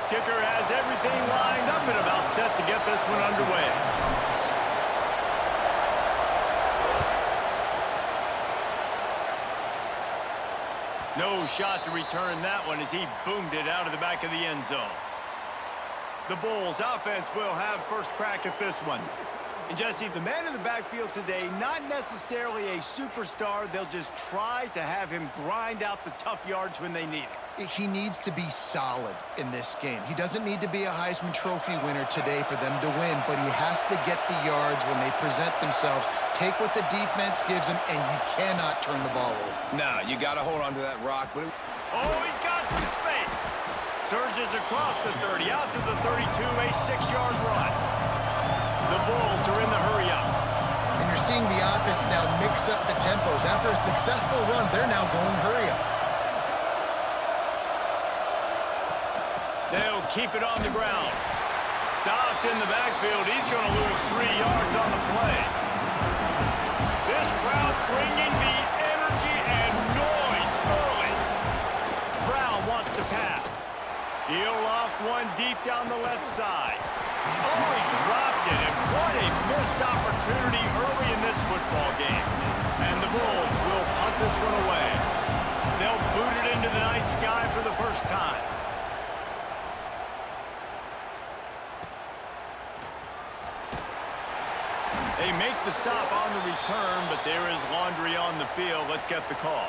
Kicker has everything lined up and about set to get this one underway. No shot to return that one as he boomed it out of the back of the end zone. The Bulls offense will have first crack at this one. And Jesse, the man in the backfield today, not necessarily a superstar. They'll just try to have him grind out the tough yards when they need it. He needs to be solid in this game. He doesn't need to be a Heisman Trophy winner today for them to win, but he has to get the yards when they present themselves. Take what the defense gives him, and you cannot turn the ball over. No, you got to hold on to that rock. But oh, he's got some space. Surges across the 30, out to the 32, a 6-yard run. The Bulls are in the hurry-up. And you're seeing the offense now mix up the tempos. After a successful run, they're now going hurry-up. They'll keep it on the ground. Stopped in the backfield. He's going to lose 3 yards on the play. This crowd bringing the energy and noise early. Brown wants to pass. He'll loft one deep down the left side. Oh, he dropped it, and what a missed opportunity early in this football game. And the Bulls will punt this one away. They'll boot it into the night sky for the first time. They make the stop on the return, but there is laundry on the field. Let's get the call.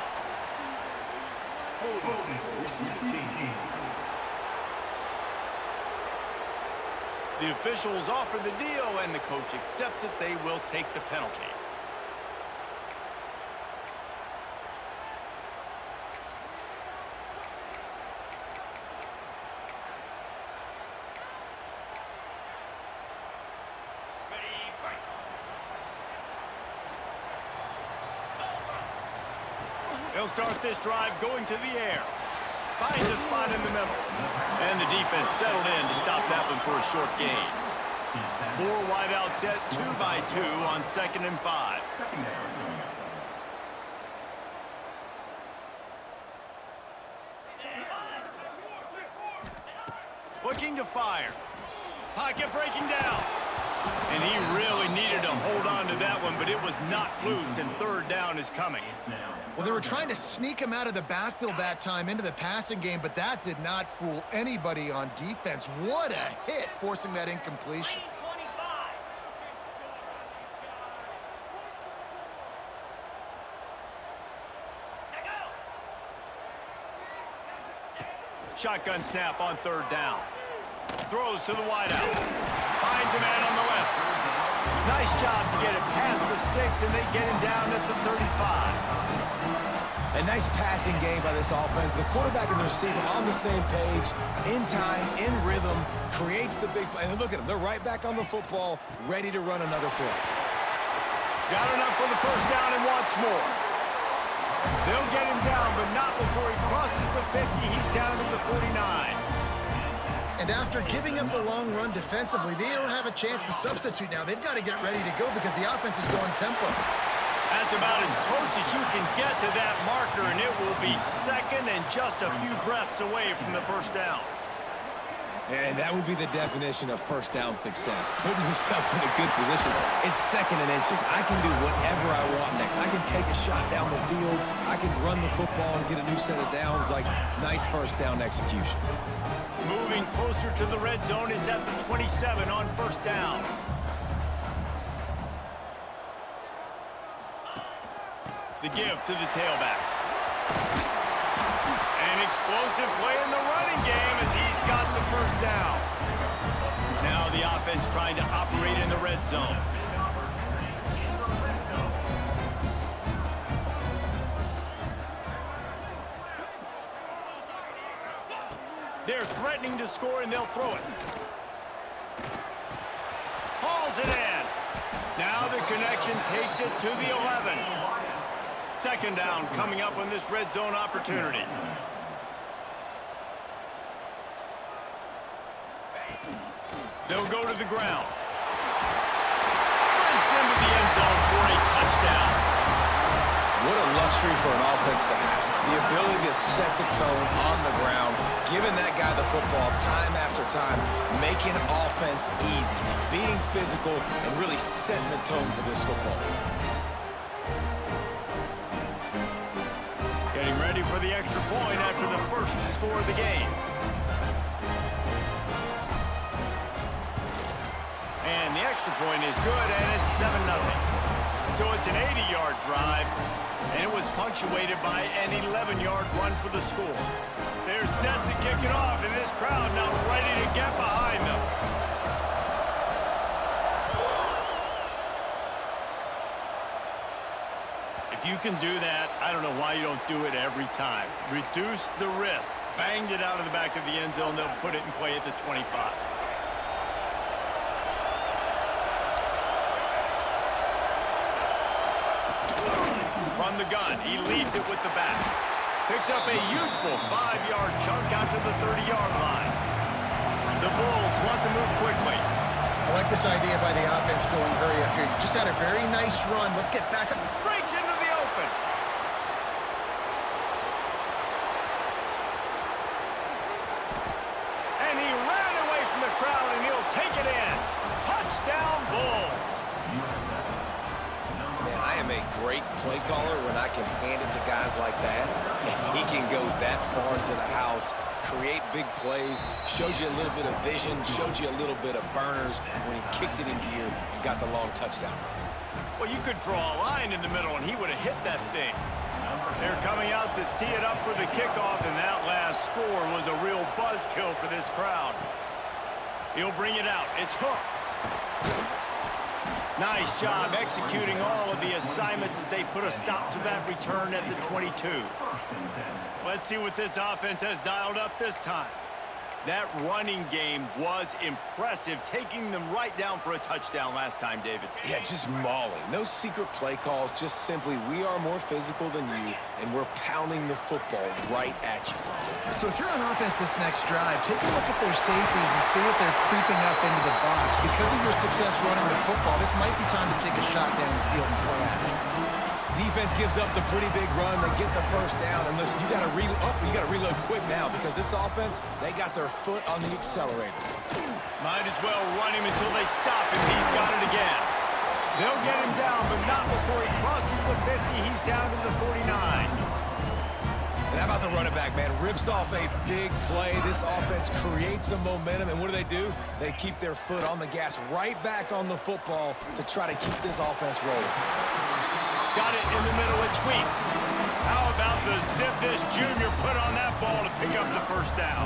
The officials offer the deal, and the coach accepts it. They will take the penalty. They'll start this drive going to the air. Finds a spot in the middle. And the defense settled in to stop that one for a short gain. 4 wide out set, 2 by 2 on 2nd and 5. Looking to fire. Pocket breaking down. And he really needed to hold on to that one, but it was not loose, and 3rd down is coming. Well, they were trying to sneak him out of the backfield that time into the passing game, but that did not fool anybody on defense. What a hit, forcing that incompletion. Shotgun snap on 3rd down. Throws to the wideout. Finds a man on the left. Nice job to get it past the sticks, and they get him down at the 35. A nice passing game by this offense. The quarterback and the receiver on the same page, in time, in rhythm, creates the big play. And look at them. They're right back on the football, ready to run another play. Got enough for the 1st down and wants more. They'll get him down, but not before he crosses the 50. He's down to the 49. And after giving up the long run defensively, they don't have a chance to substitute now. They've got to get ready to go because the offense is going tempo. That's about as close as you can get to that marker, and it will be 2nd and just a few breaths away from the 1st down. And that would be the definition of 1st down success. Putting yourself in a good position. It's 2nd and inches. I can do whatever I want next. I can take a shot down the field. I can run the football and get a new set of downs. Like, nice 1st down execution. Moving closer to the red zone. It's at the 27 on 1st down. The give to the tailback. An explosive play in the running game as he's got the 1st down. Now the offense trying to operate in the red zone. They're threatening to score, and they'll throw it. Hauls it in. Now the connection takes it to the 11. 2nd down coming up on this red zone opportunity. They'll go to the ground. Sprints into the end zone for a touchdown. chemistry for an offense to have. The ability to set the tone on the ground, giving that guy the football time after time, making offense easy, being physical, and really setting the tone for this football game. Getting ready for the extra point after the first score of the game. And the extra point is good, and it's 7-0. So it's an 80-yard drive, and it was punctuated by an 11-yard run for the score. They're set to kick it off, and this crowd now ready to get behind them. If you can do that, I don't know why you don't do it every time. Reduce the risk. Banged it out of the back of the end zone. They'll put it in play at the 25. From the gun, he leaves it with the back. Picks up a useful 5-yard chunk out to the 30-yard line. The Bulls want to move quickly. I like this idea by the offense going hurry up here. You just had a very nice run. Let's get back up. Breaks into the open. And he ran away from the crowd, and he'll take it in. Touchdown, Bulls. Man, I am a great play caller when I can hand it to guys like that. And he can go that far into the house, create big plays, showed you a little bit of vision, showed you a little bit of burners when he kicked it in gear and got the long touchdown run. Well, you could draw a line in the middle, and he would have hit that thing. They're coming out to tee it up for the kickoff, and that last score was a real buzzkill for this crowd. He'll bring it out. It's Hooks. Nice job executing all of the assignments as they put a stop to that return at the 22. Let's see what this offense has dialed up this time. That running game was impressive, taking them right down for a touchdown last time, David. Yeah, just mauling. No secret play calls, just simply we are more physical than you, and we're pounding the football right at you. So if you're on offense this next drive, take a look at their safeties and see if they're creeping up into the box. Because of your success running the football, this might be time to take a shot down the field and play action. Defense gives up the pretty big run. They get the first down. And listen, you got to reload quick now because this offense, they got their foot on the accelerator. Might as well run him until they stop him. He's got it again. They'll get him down, but not before he crosses the 50. He's down to the 49. And how about the running back, man? Rips off a big play. This offense creates some momentum. And what do? They keep their foot on the gas right back on the football to try to keep this offense rolling. Got it in the middle, it's Weeks. How about the zip this junior put on that ball to pick up the first down?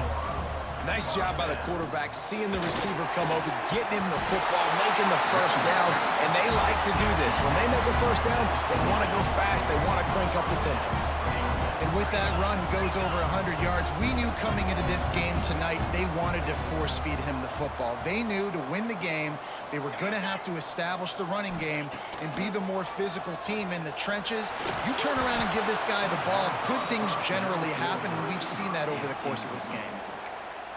Nice job by the quarterback, seeing the receiver come open, getting him the football, making the first down, and they like to do this. When they make a first down, they want to go fast, they want to crank up the tempo. And with that run, he goes over 100 yards. We knew coming into this game tonight, they wanted to force feed him the football. They knew to win the game, they were going to have to establish the running game and be the more physical team in the trenches. You turn around and give this guy the ball, good things generally happen, and we've seen that over the course of this game.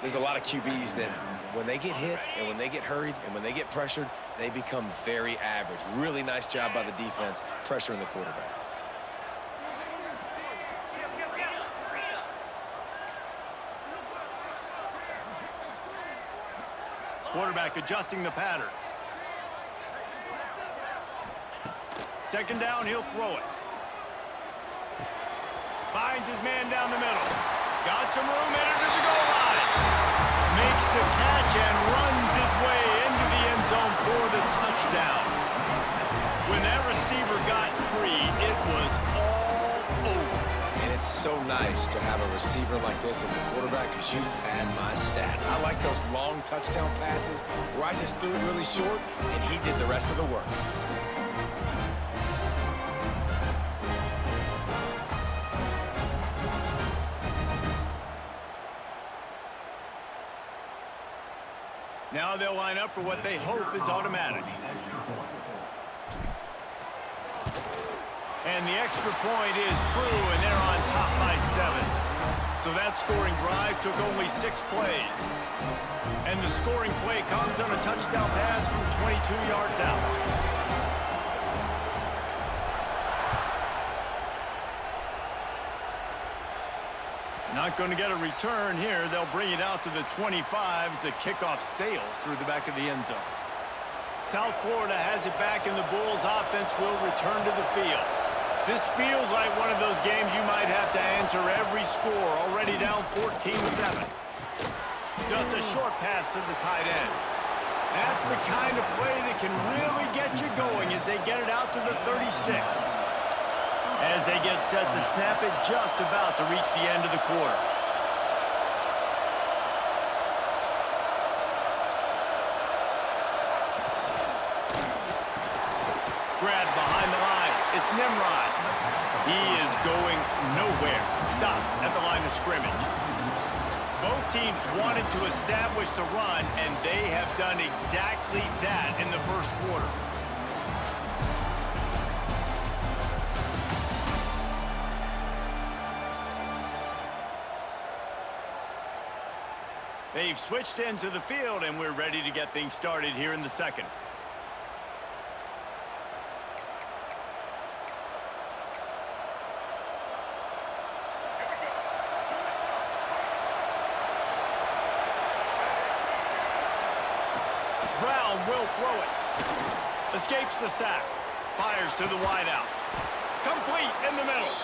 There's a lot of QBs that when they get hit and when they get hurried and when they get pressured, they become very average. Really nice job by the defense, pressuring the quarterback. Quarterback adjusting the pattern. Second down, he'll throw it. Finds his man down the middle. Got some room, entered to the goal line. Makes the catch and runs his way into the end zone for the touchdown. When that receiver got free, it was all over. And it's so nice to have a receiver like this as a quarterback because you had my stats. I like those long touchdown passes where I just threw it really short and he did the rest of the work. Now they'll line up for what they hope is automatic. And the extra point is true, and they're on top by 7. So that scoring drive took only 6 plays. And the scoring play comes on a touchdown pass from 22 yards out. Not going to get a return here. They'll bring it out to the 25 as the kickoff sails through the back of the end zone. South Florida has it back, and the Bulls offense will return to the field. This feels like one of those games you might have to answer every score, already down 14-7. Just a short pass to the tight end. That's the kind of play that can really get you going as they get it out to the 36. As they get set to snap it, just about to reach the end of the quarter. Grab behind the line. It's Nimrod. He is going nowhere. Stop at the line of scrimmage. Both teams wanted to establish the run, and they have done exactly that in the first quarter. They've switched into the field, and we're ready to get things started here in the second. Brown will throw it. Escapes the sack. Fires to the wideout. Complete in the middle.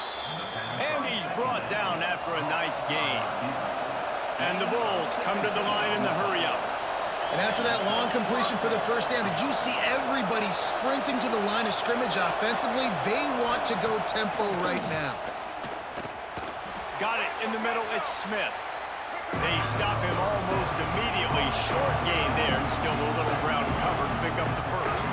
And he's brought down after a nice gain. And the Bulls come to the line in the hurry-up. And after that long completion for the first down, did you see everybody sprinting to the line of scrimmage offensively? They want to go tempo right now. Got it in the middle. It's Smith. They stop him almost immediately. Short gain there, and still a little ground cover to pick up the first.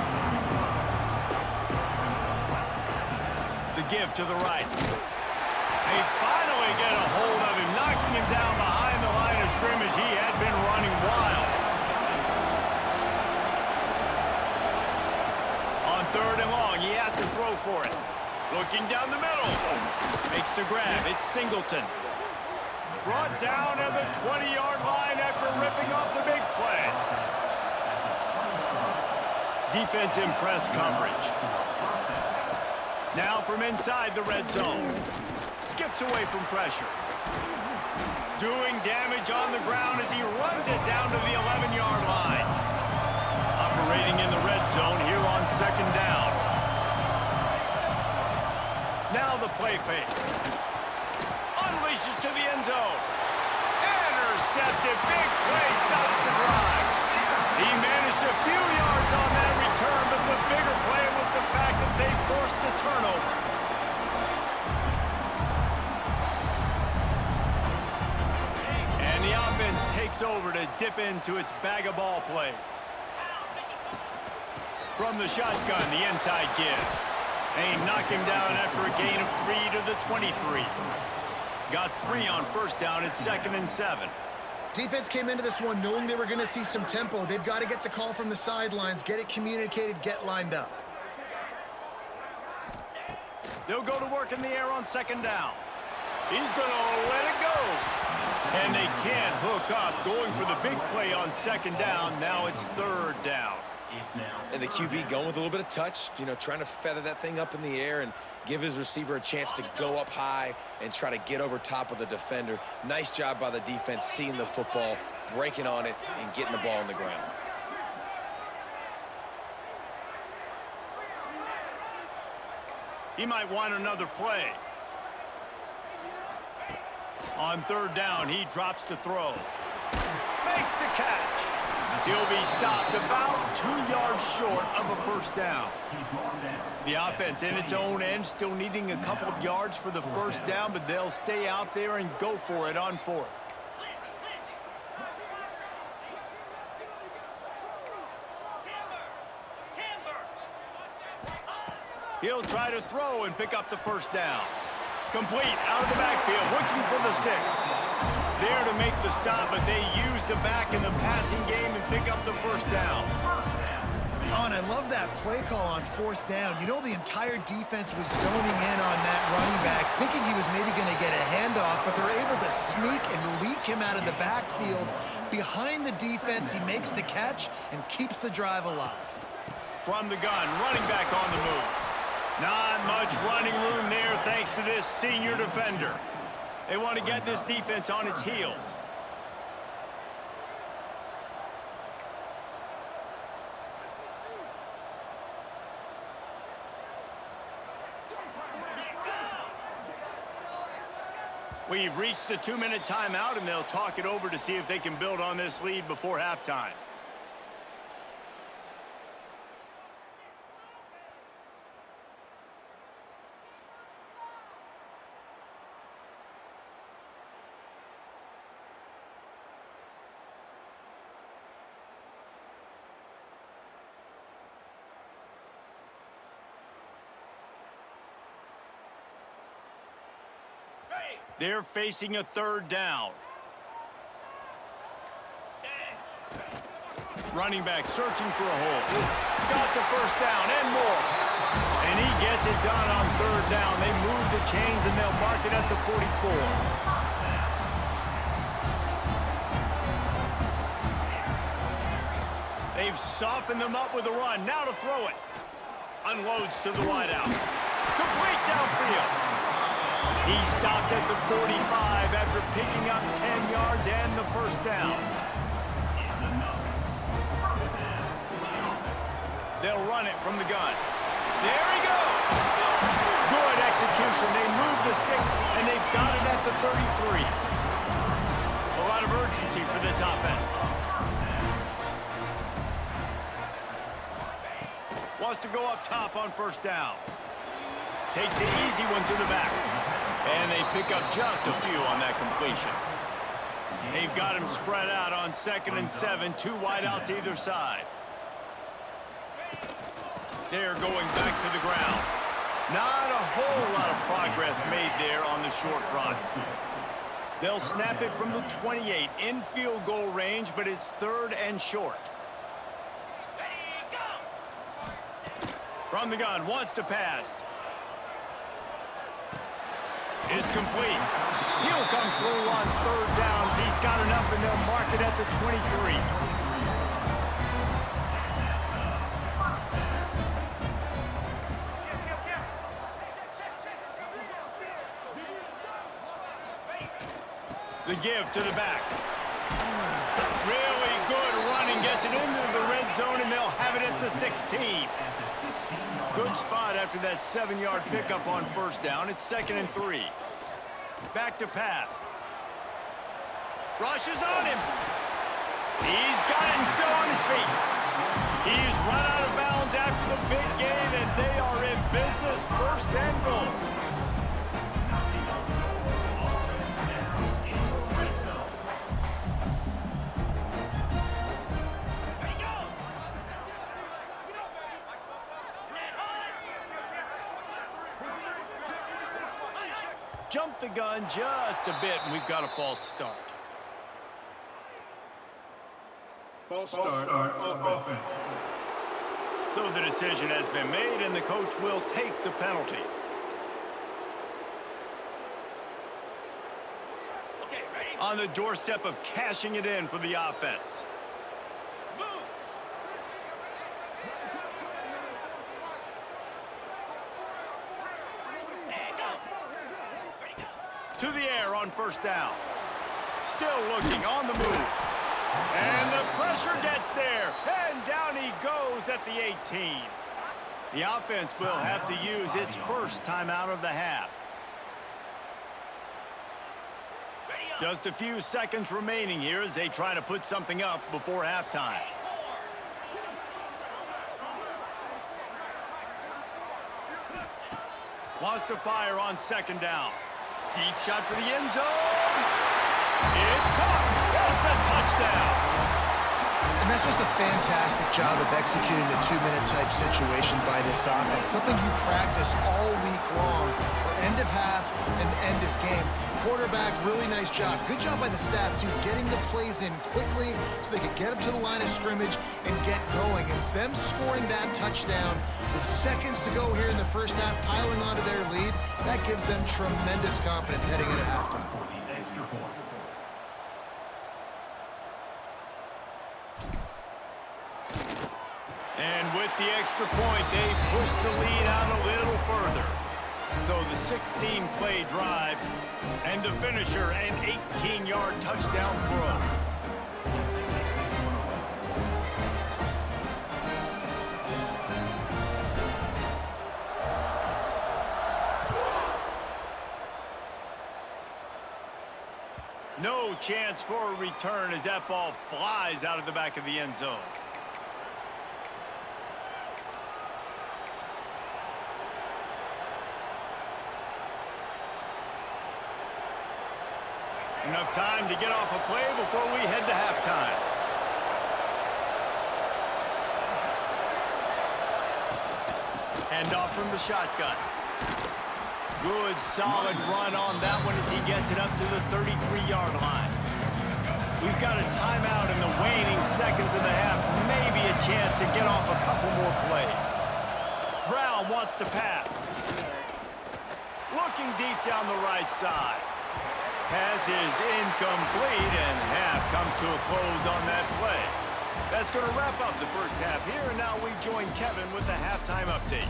The give to the right. They finally get a hold of him, knocking him down behind the line of scrimmage. He had been running wild. On 3rd and long, he has to throw for it. Looking down the middle. Makes the grab. It's Singleton. Brought down at the 20-yard line after ripping off the big play. Defense in press coverage. Now from inside the red zone. Skips away from pressure. Doing damage on the ground as he runs it down to the 11-yard line. Operating in the red zone here on 2nd down. Now the play fake. Unleashes to the end zone. Intercepted. Big play stops the drive. He managed a few yards on that return, but the bigger play was the fact that they forced the turnover. And the offense takes over to dip into its bag of ball plays. From the shotgun, the inside give. They knock him down after a gain of 3 to the 23. Got 3 on 1st down at 2nd and 7. Defense came into this one knowing they were going to see some tempo. They've got to get the call from the sidelines, get it communicated, get lined up. They'll go to work in the air on 2nd down. He's going to let it go. And they can't hook up. Going for the big play on 2nd down. Now it's 3rd down. And the QB going with a little bit of touch, you know, trying to feather that thing up in the air and give his receiver a chance to go up high and try to get over top of the defender. Nice job by the defense, seeing the football, breaking on it, and getting the ball on the ground. He might want another play. On 3rd down, he drops to throw. Makes the catch. He'll be stopped about 2 yards short of a 1st down. The offense in its own end still needing a couple of yards for the 1st down, but they'll stay out there and go for it on 4th. He'll try to throw and pick up the 1st down. Complete out of the backfield, looking for the sticks. There to make the stop, but they use the back in the passing game and pick up the 1st down. Oh, and I love that play call on 4th down. You know, the entire defense was zoning in on that running back, thinking he was maybe going to get a handoff, but they're able to sneak and leak him out of the backfield. Behind the defense, he makes the catch and keeps the drive alive. From the gun, running back on the move. Not much running room there thanks to this senior defender. They want to get this defense on its heels. We've reached the 2-minute timeout, and they'll talk it over to see if they can build on this lead before halftime. They're facing a 3rd down. Running back searching for a hole. Got the 1st down and more. And he gets it done on 3rd down. They move the chains and they'll mark it at the 44. They've softened them up with a run. Now to throw it. Unloads to the wideout. Complete downfield. He stopped at the 45 after picking up 10 yards and the 1st down. They'll run it from the gun. There he goes! Good execution. They move the sticks, and they've got it at the 33. A lot of urgency for this offense. Wants to go up top on 1st down. Takes the easy one to the back. And they pick up just a few on that completion. They've got him spread out on 2nd and 7, 2 wide out to either side. They're going back to the ground. Not a whole lot of progress made there on the short run. They'll snap it from the 28 in field goal range, but it's 3rd and short. From the gun, wants to pass. It's complete. He'll come through on 3rd downs. He's got enough, and they'll mark it at the 23. The give to the back. Really good running. Gets it into the red zone, and they'll have it at the 16. Good spot after that 7-yard pickup on 1st down. It's 2nd and 3. Back to pass. Rushes on him. He's got it and still on his feet. He's run out of bounds after the big game, and they are in business. 1st and goal. Jump the gun just a bit, and we've got a false start. False start of offense. So the decision has been made, and the coach will take the penalty. Okay, ready? On the doorstep of cashing it in for the offense. To the air on 1st down. Still looking on the move. And the pressure gets there. And down he goes at the 18. The offense will have to use its 1st timeout of the half. Just a few seconds remaining here as they try to put something up before halftime. Wants to fire on 2nd down. Deep shot for the end zone. It's caught. It's a touchdown. And that's just a fantastic job of executing the 2-minute type situation by this offense. Something you practice all week long for end of half and end of game. Quarterback, really nice job. Good job by the staff, too, getting the plays in quickly so they could get up to the line of scrimmage and get going. And it's them scoring that touchdown with seconds to go here in the 1st half, piling onto their lead. That gives them tremendous confidence heading into halftime. And with the extra point, they push the lead out a little further. So the 16-play drive and the finisher, an 18-yard touchdown throw. No chance for a return as that ball flies out of the back of the end zone. Enough time to get off a play before we head to halftime. Handoff from the shotgun. Good, solid run on that one as he gets it up to the 33-yard line. We've got a timeout in the waning seconds of the half. Maybe a chance to get off a couple more plays. Brown wants to pass. Looking deep down the right side. Pass is incomplete, and half comes to a close on that play. That's going to wrap up the first half here, and now we join Kevin with the halftime update.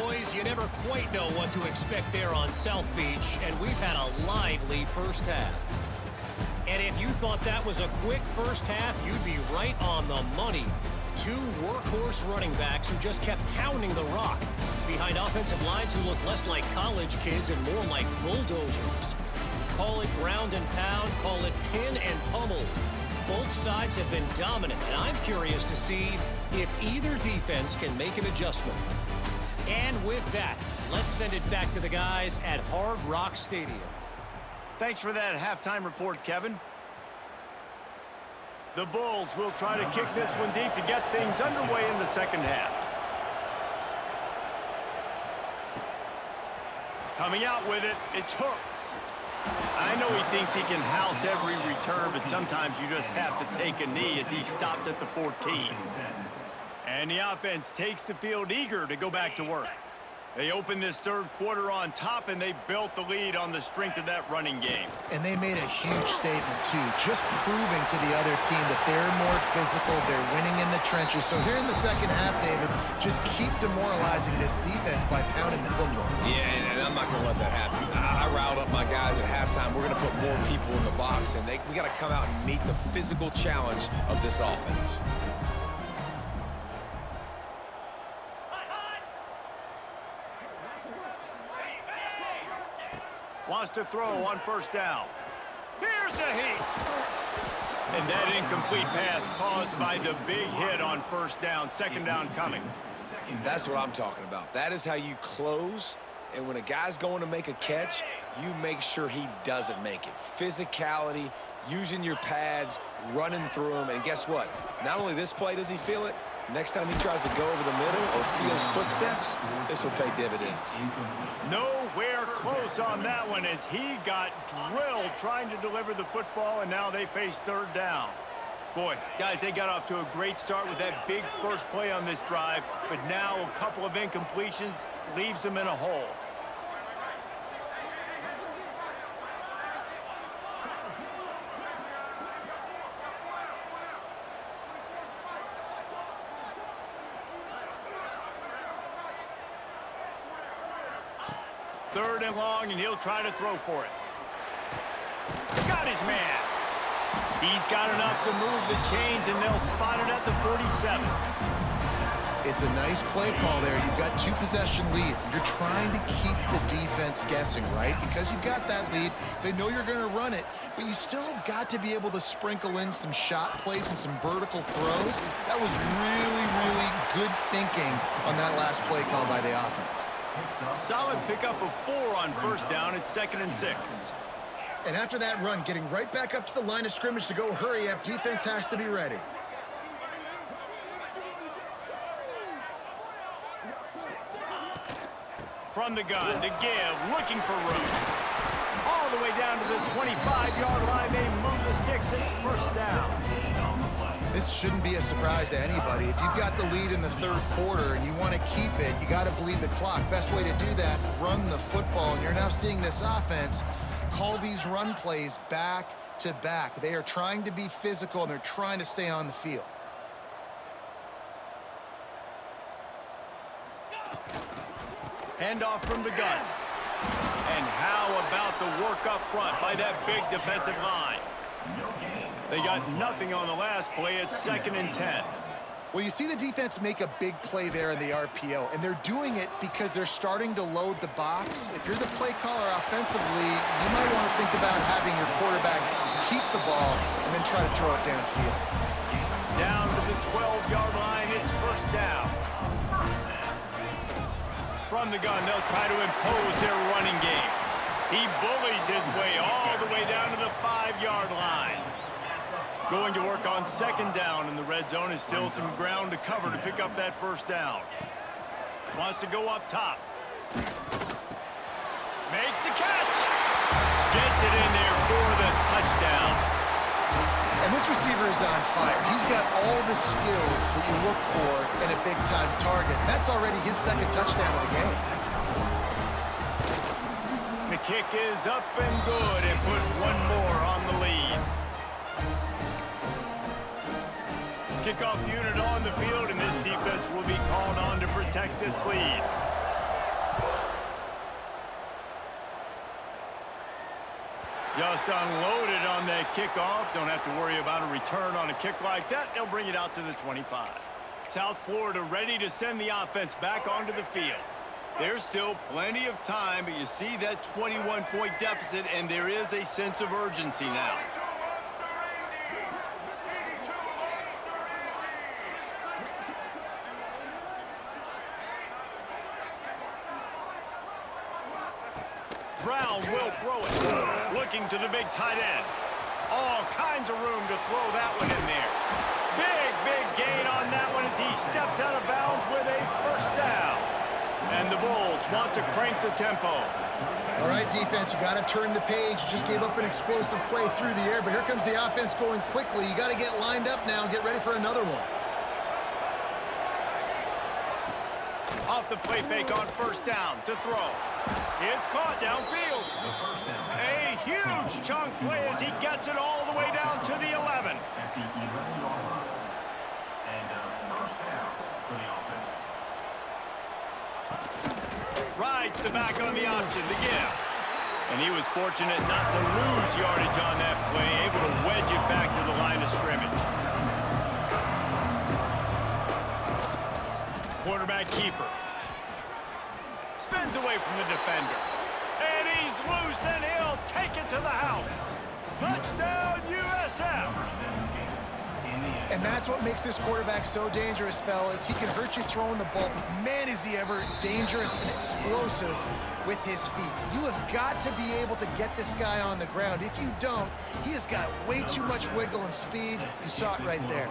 Boys, you never quite know what to expect there on South Beach, and we've had a lively first half. And if you thought that was a quick first half, you'd be right on the money. Two workhorse running backs who just kept pounding the rock behind offensive lines who look less like college kids and more like bulldozers. Call it ground and pound, call it pin and pummel. Both sides have been dominant, and I'm curious to see if either defense can make an adjustment. And with that, let's send it back to the guys at Hard Rock Stadium. Thanks for that halftime report, Kevin. The Bulls will try to kick this one deep to get things underway in the second half. Coming out with it, it's Hooks. I know he thinks he can house every return, but sometimes you just have to take a knee as he stopped at the 14. And the offense takes the field eager to go back to work. They opened this third quarter on top, and they built the lead on the strength of that running game. And they made a huge statement, too, just proving to the other team that they're more physical, they're winning in the trenches. So here in the second half, David, just keep demoralizing this defense by pounding the football. Yeah, and I'm not going to let that happen. I riled up my guys at halftime. We're going to put more people in the box, and we got to come out and meet the physical challenge of this offense. Wants to throw on first down. Here's a heat. And that incomplete pass caused by the big hit on first down. Second down coming. That's what I'm talking about. That is how you close. And when a guy's going to make a catch, you make sure he doesn't make it. Physicality, using your pads, running through them. And guess what? Not only this play does he feel it, next time he tries to go over the middle or feels footsteps, this will pay dividends. Nowhere close on that one as he got drilled trying to deliver the football, and now they face third down. Boy, guys, they got off to a great start with that big first play on this drive, but now a couple of incompletions leaves them in a hole. Third and long, and he'll try to throw for it. Got his man. He's got enough to move the chains, and they'll spot it at the 47. It's a nice play call there. You've got two-possession lead. You're trying to keep the defense guessing, right? Because you've got that lead, they know you're going to run it, but you still have got to be able to sprinkle in some shot plays and some vertical throws. That was really, really good thinking on that last play call by the offense. Solid pickup of 4 on first down. It's 2nd and 6. And after that run, getting right back up to the line of scrimmage to go hurry up, defense has to be ready. From the gun, the give, looking for room. All the way down to the 25-yard line. They move the sticks. It's first down. This shouldn't be a surprise to anybody. If you've got the lead in the third quarter and you want to keep it, you got to bleed the clock. Best way to do that, run the football. And you're now seeing this offense call these run plays back to back. They are trying to be physical, and they're trying to stay on the field. Handoff from the gun. And how about the work up front by that big defensive line? They got nothing on the last play. It's 2nd and 10. Well, you see the defense make a big play there in the RPO, and they're doing it because they're starting to load the box. If you're the play caller offensively, you might want to think about having your quarterback keep the ball and then try to throw it downfield. Down to the 12-yard line, it's 1st down. From the gun, they'll try to impose their running game. He bullies his way all the way down to the 5-yard line. Going to work on 2nd down in the red zone. Is still some ground to cover to pick up that 1st down. Wants to go up top. Makes the catch. Gets it in there for the touchdown. And this receiver is on fire. He's got all the skills that you look for in a big-time target. That's already his 2nd touchdown of the game. The kick is up and good and put one more on the lead. Kickoff unit on the field, and this defense will be called on to protect this lead. Just unloaded on that kickoff. Don't have to worry about a return on a kick like that. They'll bring it out to the 25. South Florida ready to send the offense back onto the field. There's still plenty of time, but you see that 21-point deficit, and there is a sense of urgency now. Brown will throw it. Looking to the big tight end. All kinds of room to throw that one in there. Big gain on that one as he steps out of bounds with a 1st down. And the Bulls want to crank the tempo. All right, defense, you got to turn the page. Just gave up an explosive play through the air, but here comes the offense going quickly. You got to get lined up now and get ready for another one. Off the play fake on 1st down to throw. It's caught downfield. A huge chunk play as he gets it all the way down to the 11. Rides the back on the option, the give. And he was fortunate not to lose yardage on that play, able to wedge it back to the line of scrimmage. Quarterback keeper. Spins away from the defender. And he's loose, and he'll take it to the house. Touchdown, USF! And that's what makes this quarterback so dangerous, fellas. He can hurt you throwing the ball, but man, is he ever dangerous and explosive with his feet. You have got to be able to get this guy on the ground. If you don't, he has got way too much wiggle and speed. You saw it right there.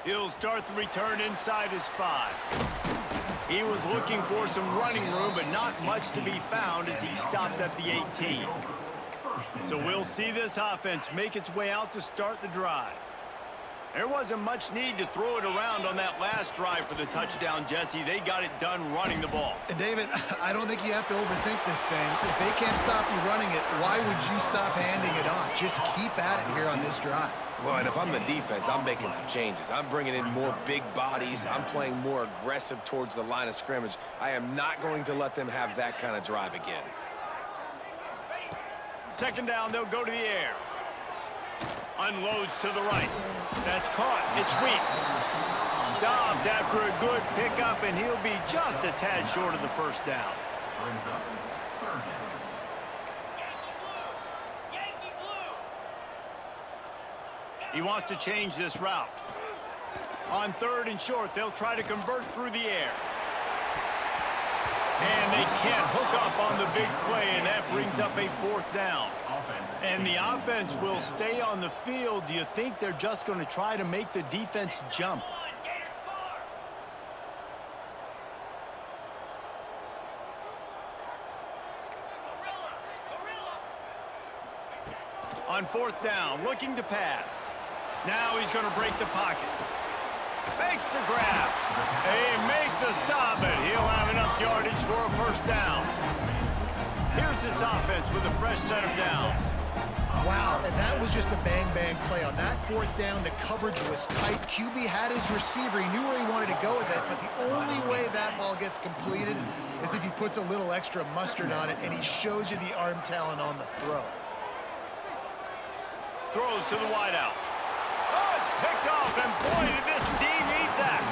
He'll start the return inside his 5. He was looking for some running room, but not much to be found as he stopped at the 18. So we'll see this offense make its way out to start the drive. There wasn't much need to throw it around on that last drive for the touchdown, Jesse. They got it done running the ball. And David, I don't think you have to overthink this thing. If they can't stop you running it, why would you stop handing it off? Just keep at it here on this drive. Well, and if I'm the defense, I'm making some changes. I'm bringing in more big bodies. I'm playing more aggressive towards the line of scrimmage. I am not going to let them have that kind of drive again. 2nd down, they'll go to the air. Unloads to the right. That's caught. It's Weeks. Stopped after a good pickup, and he'll be just a tad short of the 1st down. He wants to change this route. On 3rd and short, they'll try to convert through the air. And they can't hook up on the big play, and that brings up a 4th down. And the offense will stay on the field. Do you think they're just going to try to make the defense jump? On 4th down, looking to pass. Now he's going to break the pocket. Makes the grab. They make the stop, and he'll have enough yardage for a 1st down. Here's this offense with a fresh set of downs. Wow, and that was just a bang-bang play. On that fourth down, the coverage was tight. QB had his receiver. He knew where he wanted to go with it, but the only way that ball gets completed is if he puts a little extra mustard on it, and he shows you the arm talent on the throw. Throws to the wideout. Oh, it's picked off, and boy, did this D need that.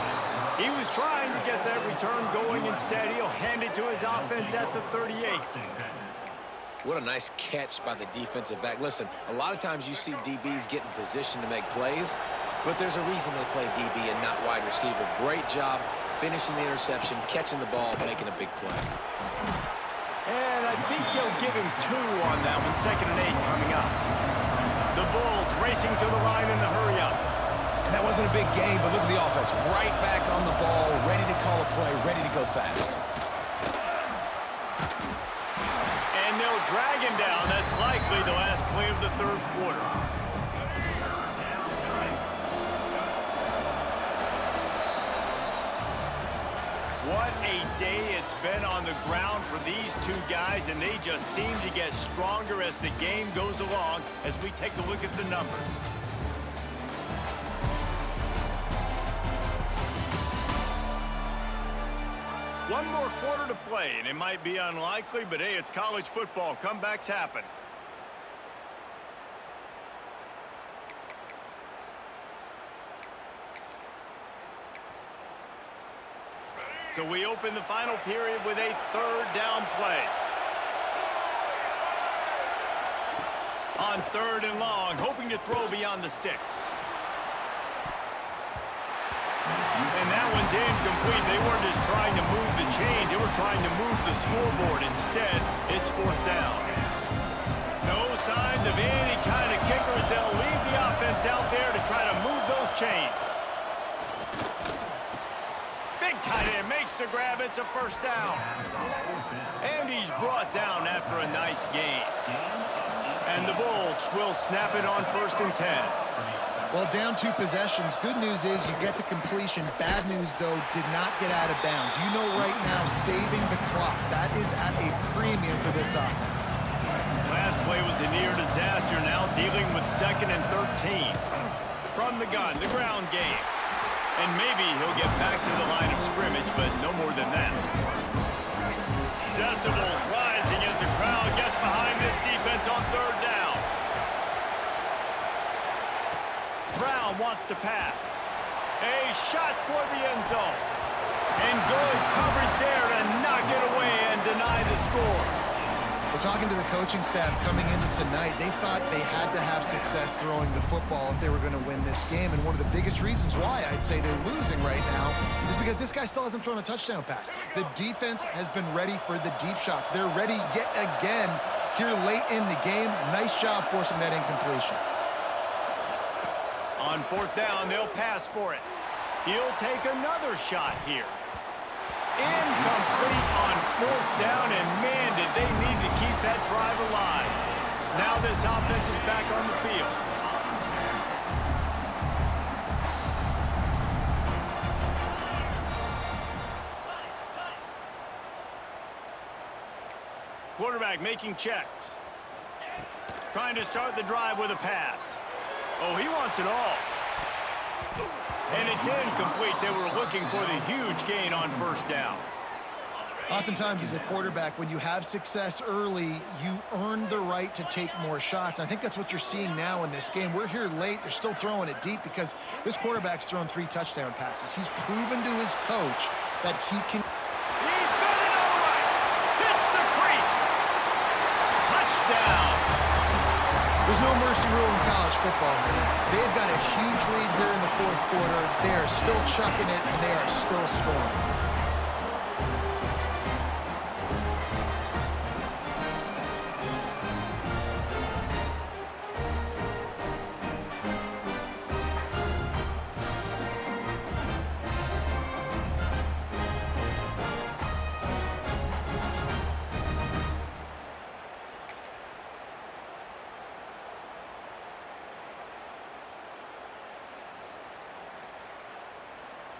He was trying to get that return going. Instead, he'll hand it to his offense at the 38. What a nice catch by the defensive back. Listen, a lot of times you see DBs get in position to make plays, but there's a reason they play DB and not wide receiver. Great job finishing the interception, catching the ball, making a big play. And I think they'll give him 2 on that one. 2nd and 8 coming up. The Bulls racing to the line in the hurry up. And that wasn't a big gain, but look at the offense. Right back on the ball, ready to call a play, ready to go fast. And they'll drag him down. That's likely the last play of the 3rd quarter. What a day it's been on the ground for these two guys, and they just seem to get stronger as the game goes along as we take a look at the numbers. One more quarter to play, and it might be unlikely, but hey, it's college football. Comebacks happen. So we open the final period with a 3rd down play. On 3rd and long, hoping to throw beyond the sticks. And that one's incomplete. They weren't just trying to move the chains. They were trying to move the scoreboard. Instead, it's 4th down. No signs of any kind of kickers. They'll leave the offense out there to try to move those chains. Big tight end makes the grab. It's a 1st down. And he's brought down after a nice gain. And the Bulls will snap it on 1st and 10. Well, down 2 possessions. Good news is you get the completion. Bad news, though, did not get out of bounds. You know right now, saving the clock. That is at a premium for this offense. Last play was a near disaster. Now dealing with 2nd and 13. From the gun, the ground game. And maybe he'll get back to the line of scrimmage, but no more than that. Decibels rising as the crowd gets behind this defense on 3rd down. Brown wants to pass. A shot toward the end zone. And good coverage there to knock it away and deny the score. We're talking to the coaching staff coming into tonight. They thought they had to have success throwing the football if they were going to win this game. And one of the biggest reasons why I'd say they're losing right now is because this guy still hasn't thrown a touchdown pass. The defense has been ready for the deep shots. They're ready yet again here late in the game. Nice job forcing that incompletion. On 4th down, they'll pass for it. He'll take another shot here. Incomplete on 4th down, and man, did they need to keep that drive alive. Now this offense is back on the field. Quarterback making checks. Trying to start the drive with a pass. Oh, he wants it all. And it's incomplete. They were looking for the huge gain on 1st down. Oftentimes as a quarterback, when you have success early, you earn the right to take more shots. And I think that's what you're seeing now in this game. We're here late. They're still throwing it deep because this quarterback's thrown 3 touchdown passes. He's proven to his coach that he can. He's got it all right. Hits the crease. Touchdown. There's no mercy rule in college football, man. They've got a huge lead here in the 4th quarter. They are still chucking it, and they are still scoring.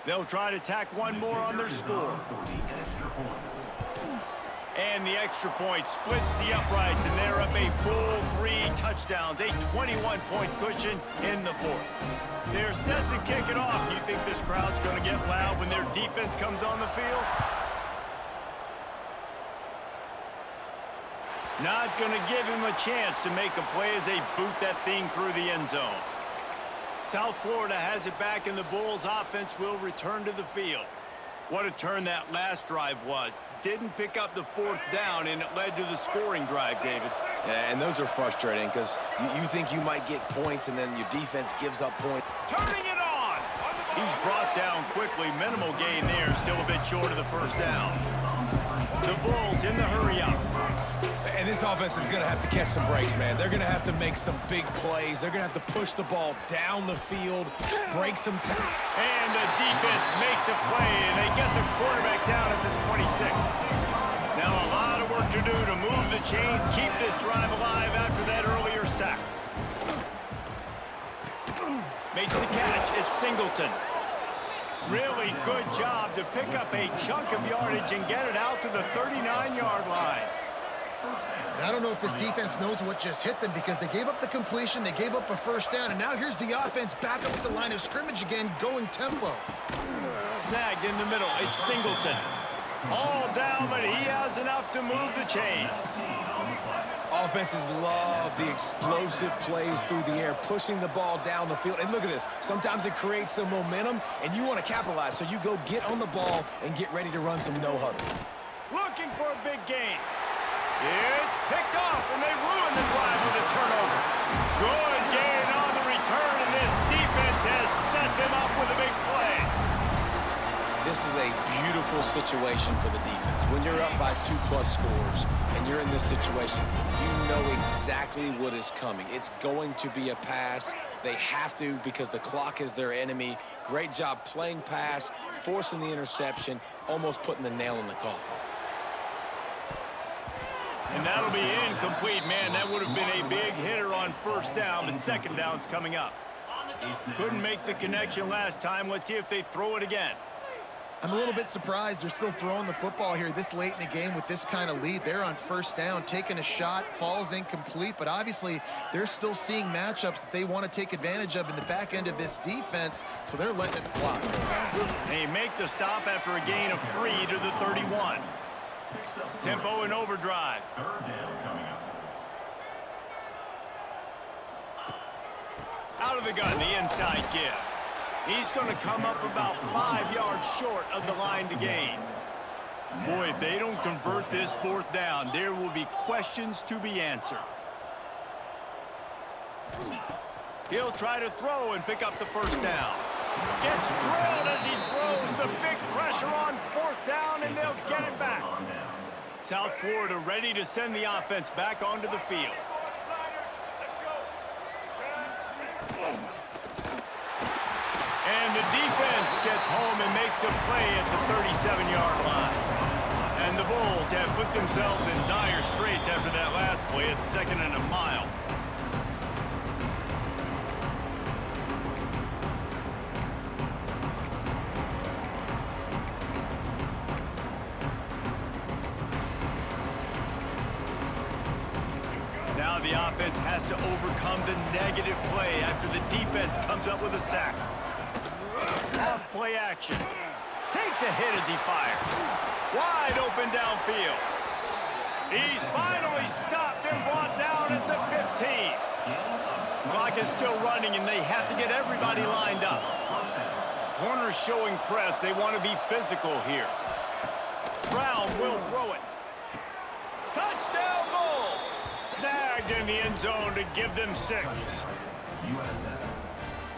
They'll try to tack one more on their score. And the extra point splits the uprights, and they're up a full 3 touchdowns, a 21-point cushion in the fourth. They're set to kick it off. You think this crowd's going to get loud when their defense comes on the field? Not going to give him a chance to make a play as they boot that thing through the end zone. South Florida has it back, and the Bulls offense will return to the field. What a turn that last drive was. Didn't pick up the fourth down, and it led to the scoring drive, David. Yeah, and those are frustrating because you think you might get points, and then your defense gives up points. Turning it on! He's brought down quickly. Minimal gain there. Still a bit short of the first down. The Bulls in the hurry-up. And this offense is going to have to catch some breaks, man. They're going to have to make some big plays. They're going to have to push the ball down the field, break some time. And the defense makes a play, and they get the quarterback down at the 26. Now a lot of work to do to move the chains, keep this drive alive after that earlier sack. Makes the catch. It's Singleton. Really good job to pick up a chunk of yardage and get it out to the 39-yard line. I don't know if this defense knows what just hit them because they gave up the completion, they gave up a first down, and now here's the offense back up at the line of scrimmage again, going tempo. Snagged in the middle. It's Singleton. All down, but he has enough to move the chains. Offenses love the explosive plays through the air, pushing the ball down the field. And look at this. Sometimes it creates some momentum, and you want to capitalize, so you go get on the ball and get ready to run some no-huddle. Looking for a big gain. It's picked off, and they ruin the drive with a turnover. Good gain on the return, and this defense has set them up with a big play. This is a beautiful situation for the defense. When you're up by 2+ scores and you're in this situation, you know exactly what is coming. It's going to be a pass. They have to because the clock is their enemy. Great job playing pass, forcing the interception, almost putting the nail in the coffin. And that'll be incomplete, man. That would have been a big hitter on first down, but second down's coming up. Couldn't make the connection last time. Let's see if they throw it again. I'm a little bit surprised they're still throwing the football here this late in the game with this kind of lead. They're on first down, taking a shot, falls incomplete, but obviously they're still seeing matchups that they want to take advantage of in the back end of this defense, so they're letting it fly. They make the stop after a gain of 3 to the 31. Tempo and overdrive. Out of the gun, the inside give. He's going to come up about 5 yards short of the line to gain. Boy, if they don't convert this fourth down, there will be questions to be answered. He'll try to throw and pick up the first down. Gets drilled as he throws. The big pressure on fourth down, and they'll get it back. South Florida ready to send the offense back onto the field. And the defense gets home and makes a play at the 37-yard line. And the Bulls have put themselves in dire straits after that last play. It's 2nd and a mile. Now the offense has to overcome the negative play after the defense comes up with a sack. Off play action. Takes a hit as he fires. Wide open downfield. He's finally stopped and brought down at the 15. Clock is still running, and they have to get everybody lined up. Corners showing press. They want to be physical here. Brown will throw it. Touchdown Bulls! Snagged in the end zone to give them 6.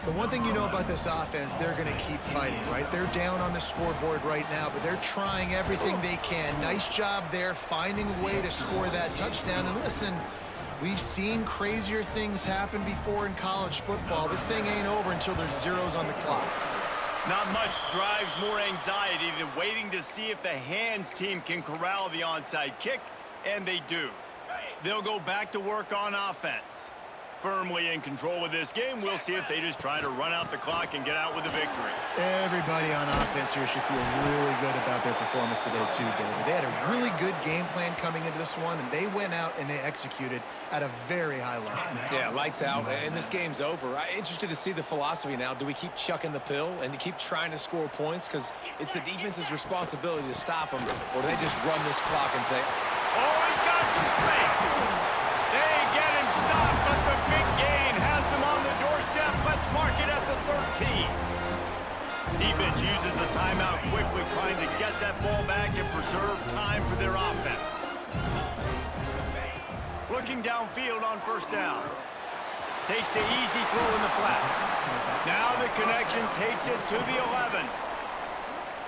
The one thing you know about this offense, they're going to keep fighting, right? They're down on the scoreboard right now, but they're trying everything they can. Nice job there, finding a way to score that touchdown. And listen, we've seen crazier things happen before in college football. This thing ain't over until there's zeros on the clock. Not much drives more anxiety than waiting to see if the hands team can corral the onside kick, and they do. They'll go back to work on offense. firmly in control of this game. We'll see if they just try to run out the clock and get out with a victory. Everybody on offense here should feel really good about their performance today too, David. They had a really good game plan coming into this one, and they went out and they executed at a very high level. Yeah, lights out, and this game's over. I'm interested to see the philosophy now. Do we keep chucking the pill and to keep trying to score points? Because it's the defense's responsibility to stop them, or do they just run this clock and say, oh, he's got some space. They get him stopped, but the big gain has them on the doorstep. Let's mark it at the 13. Defense uses a timeout quickly, trying to get that ball back and preserve time for their offense. Looking downfield on first down. Takes the easy throw in the flat. Now the connection takes it to the 11.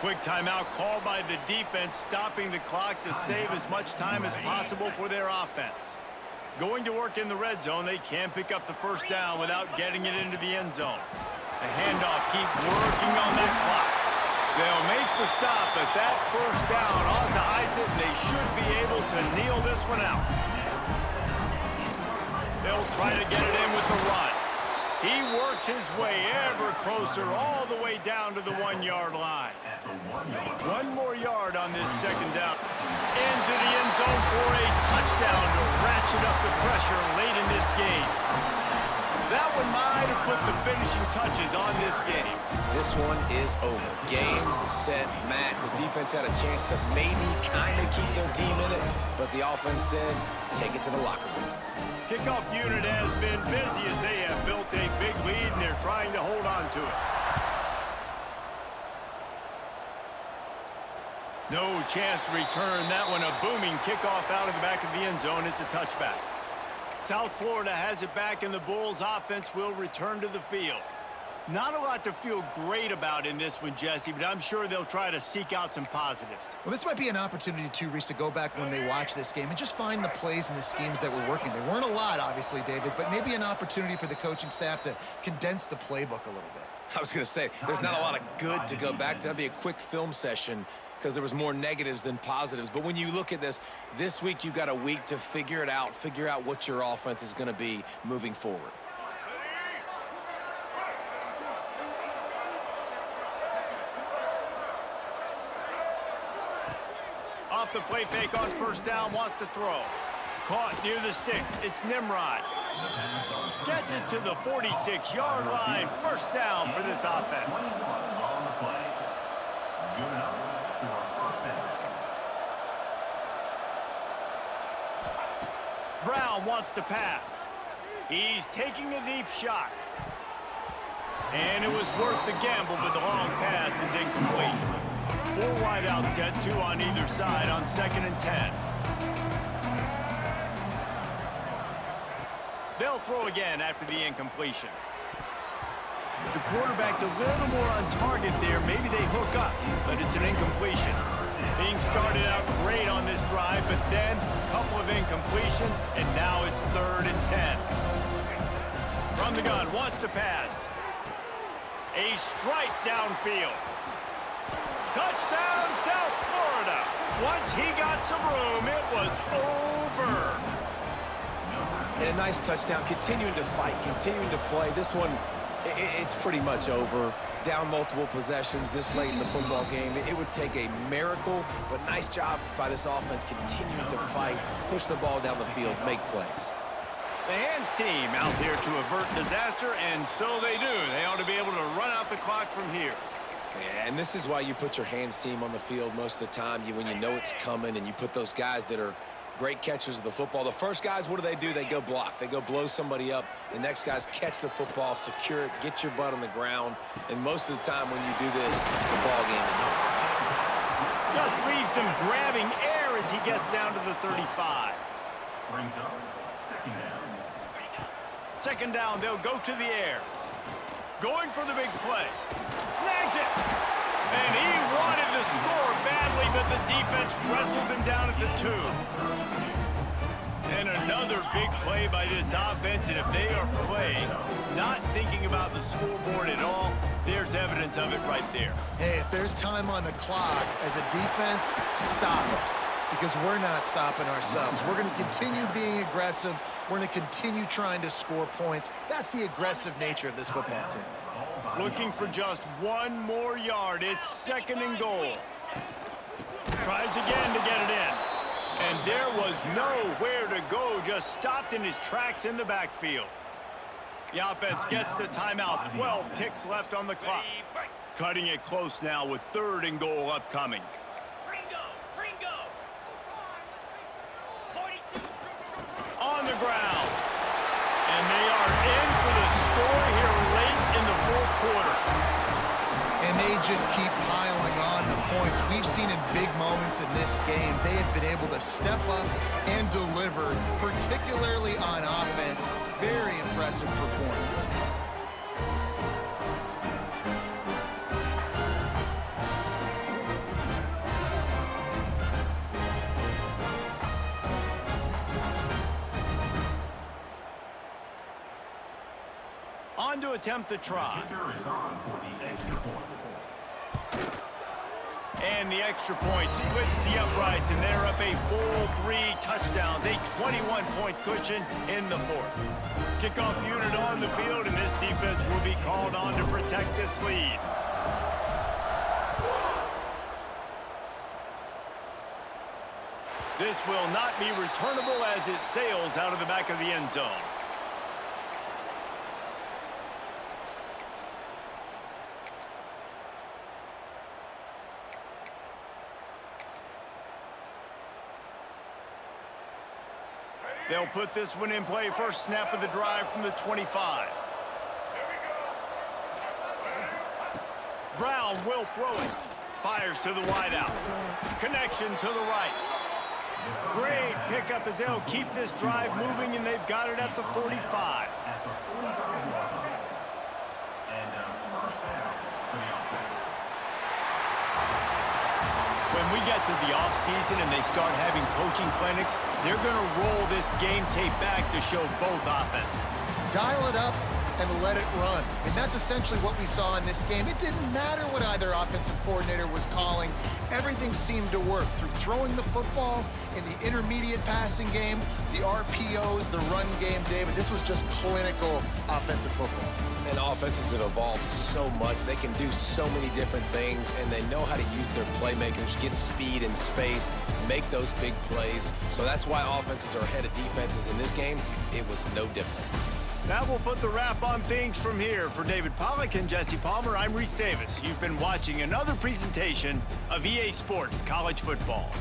Quick timeout called by the defense, stopping the clock to save as much time as possible for their offense. Going to work in the red zone, they can pick up the first down without getting it into the end zone. A handoff, keep working on that clock. They'll make the stop, but that first down ought to ice it, and they should be able to kneel this one out. They'll try to get it in with the run. He works his way ever closer all the way down to the 1-yard line. 1 more yard on this second down. Into the end zone for a touchdown to ratchet up the pressure late in this game. That one might have put the finishing touches on this game. this one is over? Game, set, match. The defense had a chance to maybe kind of keep their team in it, but the offense said, take it to the locker room. Kickoff unit has been busy as they have built a big lead, and they're trying to hold on to it. No chance to return that one. A booming kickoff out of the back of the end zone. It's a touchback. South Florida has it back, and the Bulls offense will return to the field. Not a lot to feel great about in this one, Jesse, but I'm sure they'll try to seek out some positives. Well, this might be an opportunity, too, Reese, to go back when they watch this game and just find the plays and the schemes that were working. There weren't a lot, obviously, David, but maybe an opportunity for the coaching staff to condense the playbook a little bit. I was going to say, there's not a lot of good to go back to. That'd be a quick film session because there was more negatives than positives. But when you look at this week you've got a week to figure it out, figure out what your offense is going to be moving forward. Off the play fake on first down, wants to throw. Caught near the sticks. It's Nimrod. Gets it to the 46-yard line. First down for this offense. Brown wants to pass. He's taking a deep shot. And it was worth the gamble, but the long pass is incomplete. 4 wide out set, 2 on either side on 2nd and 10. They'll throw again after the incompletion. If the quarterback's a little more on target there, maybe they hook up, but it's an incompletion. Being started out great on this drive, but then a couple of incompletions, and now it's 3rd and 10. From the gun, wants to pass. A strike downfield. Touchdown, South Florida. Once he got some room, it was over. And a nice touchdown, continuing to fight, continuing to play. This one, it's pretty much over. Down multiple possessions this late in the football game. It would take a miracle, but nice job by this offense continuing to fight, push the ball down the field, make plays. The hands team out there to avert disaster, and so they do. They ought to be able to run out the clock from here. And this is why you put your hands team on the field most of the time, when you know it's coming, and you put those guys that are great catchers of the football. The first guys, what do? They go block. They go blow somebody up. The next guys catch the football, secure it, get your butt on the ground. And most of the time when you do this, the ball game is over. Just leaves him grabbing air as he gets down to the 35. Brings up 2nd down. 2nd down, they'll go to the air. Going for the big play. Snags it. And he wanted to score badly, but the defense wrestles him down at the 2. And another big play by this offense, and if they are playing, not thinking about the scoreboard at all, there's evidence of it right there. Hey, if there's time on the clock, as a defense, stop us. because we're not stopping ourselves. We're going to continue being aggressive. We're going to continue trying to score points. That's the aggressive nature of this football team. Looking for just one more yard. It's 2nd and goal. Tries again to get it in. And there was nowhere to go, just stopped in his tracks in the backfield. The offense gets the timeout. 12 ticks left on the clock. Cutting it close now with 3rd and goal upcoming. On the ground. And they are in for the score here late in the 4th quarter. And they just keep piling on the points. We've seen in big moments in this game, they have been able to step up and deliver, particularly on offense. Very impressive performance. On to attempt the try. Kicker is on for the extra point. And the extra point splits the uprights, and they're up a full 3 touchdowns, a 21-point cushion in the 4th. Kickoff unit on the field, and this defense will be called on to protect this lead. This will not be returnable as it sails out of the back of the end zone. They'll put this one in play. First snap of the drive from the 25. Brown will throw it. Fires to the wideout. Connection to the right. Great pickup as they'll keep this drive moving, and they've got it at the 45. And first down for the offense. When we get to the offseason and they start having coaching clinics, they're going to roll this game tape back to show both offenses. Dial it up and let it run. And that's essentially what we saw in this game. It didn't matter what either offensive coordinator was calling. Everything seemed to work through throwing the football in the intermediate passing game, the RPOs, the run game, David. This was just clinical offensive football. And offenses have evolved so much. They can do so many different things, and they know how to use their playmakers, get speed and space, make those big plays. So that's why offenses are ahead of defenses in this game. It was no different. That will put the wrap on things from here. For David Pollack and Jesse Palmer, I'm Reese Davis. You've been watching another presentation of EA Sports College Football.